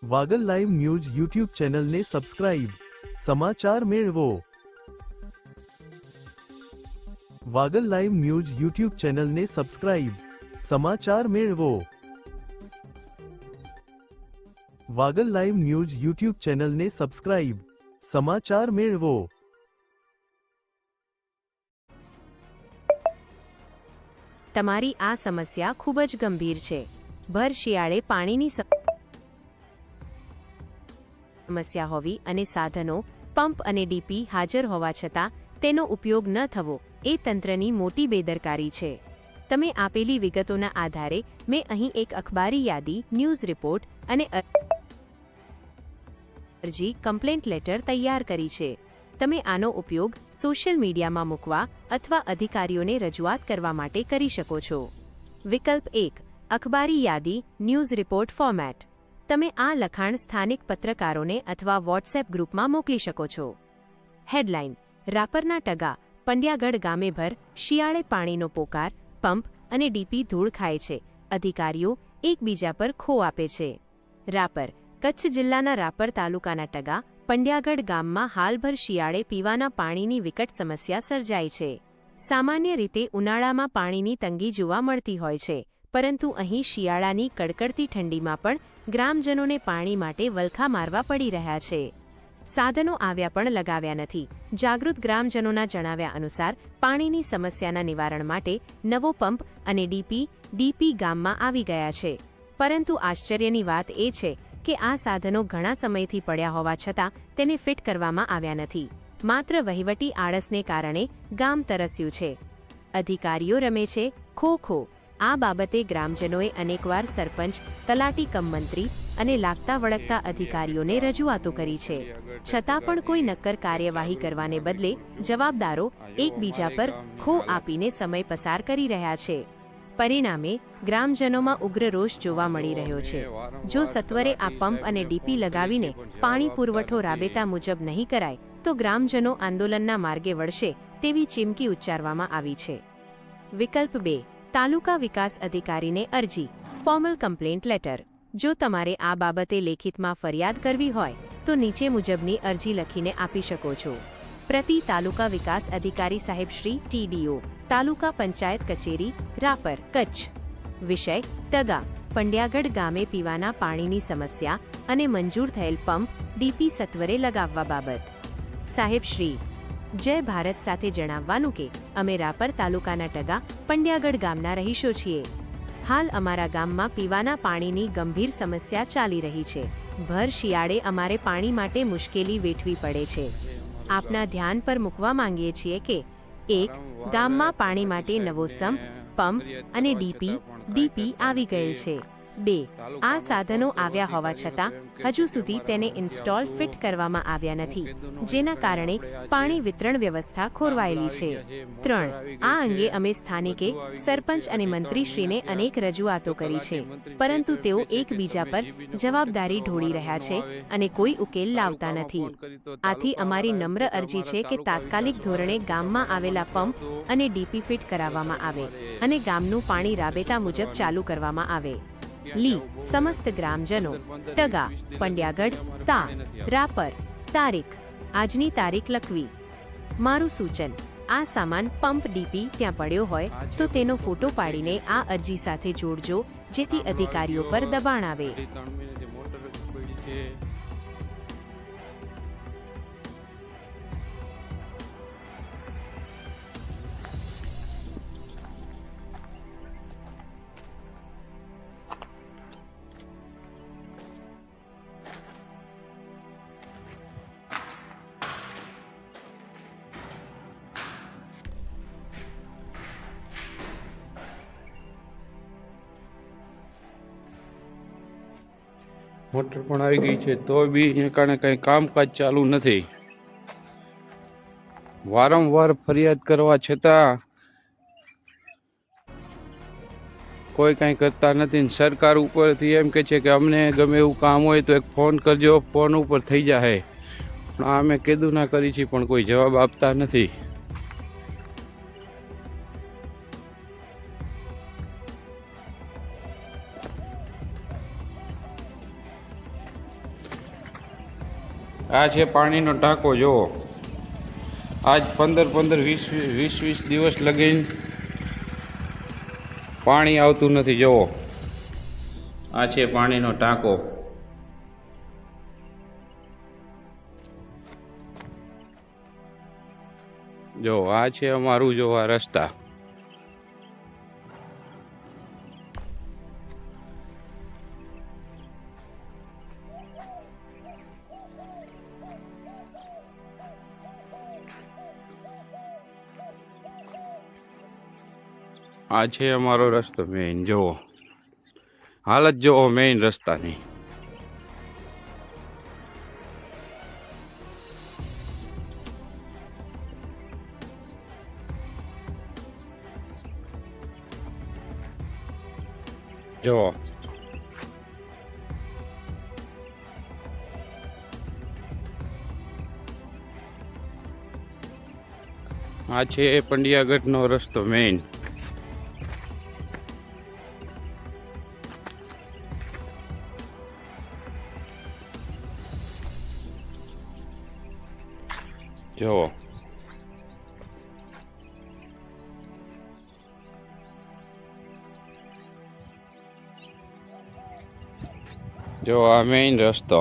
Wagle live news YouTube ચેનલને subscribe. સમાચાર મેળવો. વાગલ લાઈવ ન્યૂઝ યુટ્યુબ ચેનલને સબસ્ક્રાઇબ. સમાચાર મેળવો. વાગલ લાઈવ ન્યૂઝ યુટ્યુબ ચેનલને સબસ્ક્રાઇબ. સમાચાર મેળવો. તમારી આ સમસ્યા ખૂબ જ ગંભીર છે. ભર શિયાળે પાણીની સમસ્યા હોવી અને સાધનો, પંપ અને ડીપી હાજર હોવા છતાં તેનો ઉપયોગ ન થવો એ તંત્રની મોટી બેદરકારી છે. તમે આપેલી વિગતોના આધારે મેં અહીં એક અખબારી યાદી, ન્યૂઝ રિપોર્ટ અને અરજી કમ્પ્લેન્ટ લેટર તૈયાર કરી છે. તમે આનો ઉપયોગ સોશિયલ મીડિયામાં મૂકવા અથવા અધિકારીઓને રજૂઆત કરવા માટે કરી શકો છો. વિકલ્પ 1. અખબારી યાદી, ન્યૂઝ રિપોર્ટ ફોર્મેટ. તમે આ લખાણ સ્થાનિક પત્રકારોને અથવા વોટ્સએપ ગ્રુપમાં મોકલી શકો છો. હેડલાઇન: રાપરના ટગા, પંડ્યાગઢ ગામે ભર શિયાળે પાણીનો પોકાર, પંપ અને ડીપી ધૂળ ખાય છે. અધિકારીઓ એકબીજા પર ખો આપે છે. રાપર, કચ્છ જિલ્લાના રાપર તાલુકાના ટગા, પંડ્યાગઢ ગામમાં હાલભર શિયાળે પીવાના પાણીની વિકટ સમસ્યા સર્જાય છે. સામાન્ય રીતે ઉનાળામાં પાણીની તંગી જોવા મળતી હોય છે, પરંતુ અહીં શિયાળાની કડકડતી ઠંડીમાં પણ ગ્રામજનોને પાણી માટે વલખા મારવા પડી રહ્યા છે. સાધનો આવ્યા પણ લગાવ્યા નથી. જાગૃત ગ્રામજનોના જણાવ્યા અનુસાર પાણીની સમસ્યાના નિવારણ માટે નવો પંપ અને ડીપી ગામમાં આવી ગયા છે. પરંતુ આશ્ચર્યની વાત એ છે કે આ સાધનો ઘણા સમયથી પડ્યા હોવા છતાં તેને ફિટ કરવામાં આવ્યા નથી. માત્ર વહીવટી આળસને કારણે ગામ તરસ્યું છે. અધિકારીઓ રમે છે ખો-ખો. આ બાબતે ગ્રામજનોએ અનેકવાર સરપંચ, તલાટી કમ મંત્રી અને લાગતા વળગતા અધિકારીઓને રજૂઆતો કરી છે. છતાં પણ કોઈ નક્કર કાર્યવાહી કરવાને બદલે જવાબદારો એકબીજા પર ખો આપીને સમય પસાર કરી રહ્યા છે. પરિણામે ગ્રામજનોમાં ઉગ્ર રોષ જોવા મળી રહ્યો છે. જો સત્વરે આ પંપ અને ડીપી લગાવીને પાણી પુરવઠો રાબેતા મુજબ નહીં કરાય તો ગ્રામજનો આંદોલનના માર્ગે વળશે તેવી ચીમકી ઉચ્ચારવામાં આવી છે. વિકલ્પ 2. તાલુકા વિકાસ અધિકારીને અરજી, ફોર્મલ કમ્પ્લેન્ટ લેટર. જો તમારે આ બાબતે લેખિતમાં ફરિયાદ કરવી હોય તો નીચે મુજબની અરજી લખીને આપી શકો છો. પ્રતિ તાલુકા વિકાસ અધિકારી સાહેબ શ્રી TDO, તાલુકા પંચાયત કચેરી, રાપર, કચ્છ. વિષય: ટગા, પંડ્યાગઢ ગામે પીવાના પાણીની સમસ્યા અને મંજૂર થયેલ પંપ ડીપી સત્વરે લગાવવા બાબત. સાહેબ શ્રી: જય ભારત સાથે જણાવવાનું કે અમે રાપર તાલુકાના ટગા, પંડ્યાગઢ ગામના રહીશો છીએ. હાલ અમારા ગામમાં પીવાના પાણીની ગંભીર સમસ્યા ચાલી રહી છે. ભર શિયાળે અમારે પાણી માટે મુશ્કેલી વેઠવી પડે છે. આપના ધ્યાન પર મૂકવા માંગીએ છીએ કે 1. ગામમાં પાણી માટે નવો સંપ, પંપ અને ડીપી આવી ગયેલ છે. 2. આ સાધનો આવ્યા હોવા છતાં હજુ સુધી તેને ઇન્સ્ટોલ ફિટ કરવામાં આવ્યા નથી, જેના કારણે પાણી વિતરણ વ્યવસ્થા ખોરવાયેલી છે. 3. આ અંગે અમે સ્થાનિકે સરપંચ અને મંત્રીશ્રીને અનેક રજૂઆતો કરી છે, પરંતુ તેઓ એકબીજા પર જવાબદારી ઢોળી રહ્યા છે અને કોઈ ઉકેલ લાવતા નથી. આથી અમારી નમ્ર અરજી છે કે તાત્કાલિક ધોરણે ગામમાં આવેલા પંપ અને ડીપી ફિટ કરાવવામાં આવે અને ગામનું પાણી રાબેતા મુજબ ચાલુ કરવામાં આવે. લી સમસ્ત ગ્રામજનો, ટગા, પંડ્યાગઢ, રાપર. તારીખ: આજની તારીખ લખવી. મારું સૂચન: આ સામાન પંપ ડીપી ત્યાં પડ્યો હોય તો તેનો ફોટો પાડીને આ અરજી સાથે જોડજો, જેથી અધિકારીઓ પર દબાણ આવે. મોટર પણ આવી ગઈ છે તો બી અહીંયા કારણે કંઈ કામકાજ ચાલુ નથી. વારંવાર ફરિયાદ કરવા છતાં કોઈ કાંઈ કરતા નથી. સરકાર ઉપરથી એમ કહે છે કે અમને ગમે એવું કામ હોય તો એક ફોન કરજો, ફોન ઉપર થઈ જાય. પણ આ મેં કીધું ના કરી છે પણ કોઈ જવાબ આપતા નથી. આ છે પાણીનો ટાંકો. જુઓ, આજ 15-20 દિવસ લગીને પાણી આવતું નથી. જુઓ, આ છે પાણીનો ટાંકો. જો આ છે અમારું, જો આ રસ્તા. આ છે અમારો રસ્તો મેઇન. જુઓ, હાલત જુઓ મેઇન રસ્તાની. જુઓ, આ છે પંડિયાગઢનો રસ્તો મેઇન. જુઓ, જો આ મેઇન રસ્તો.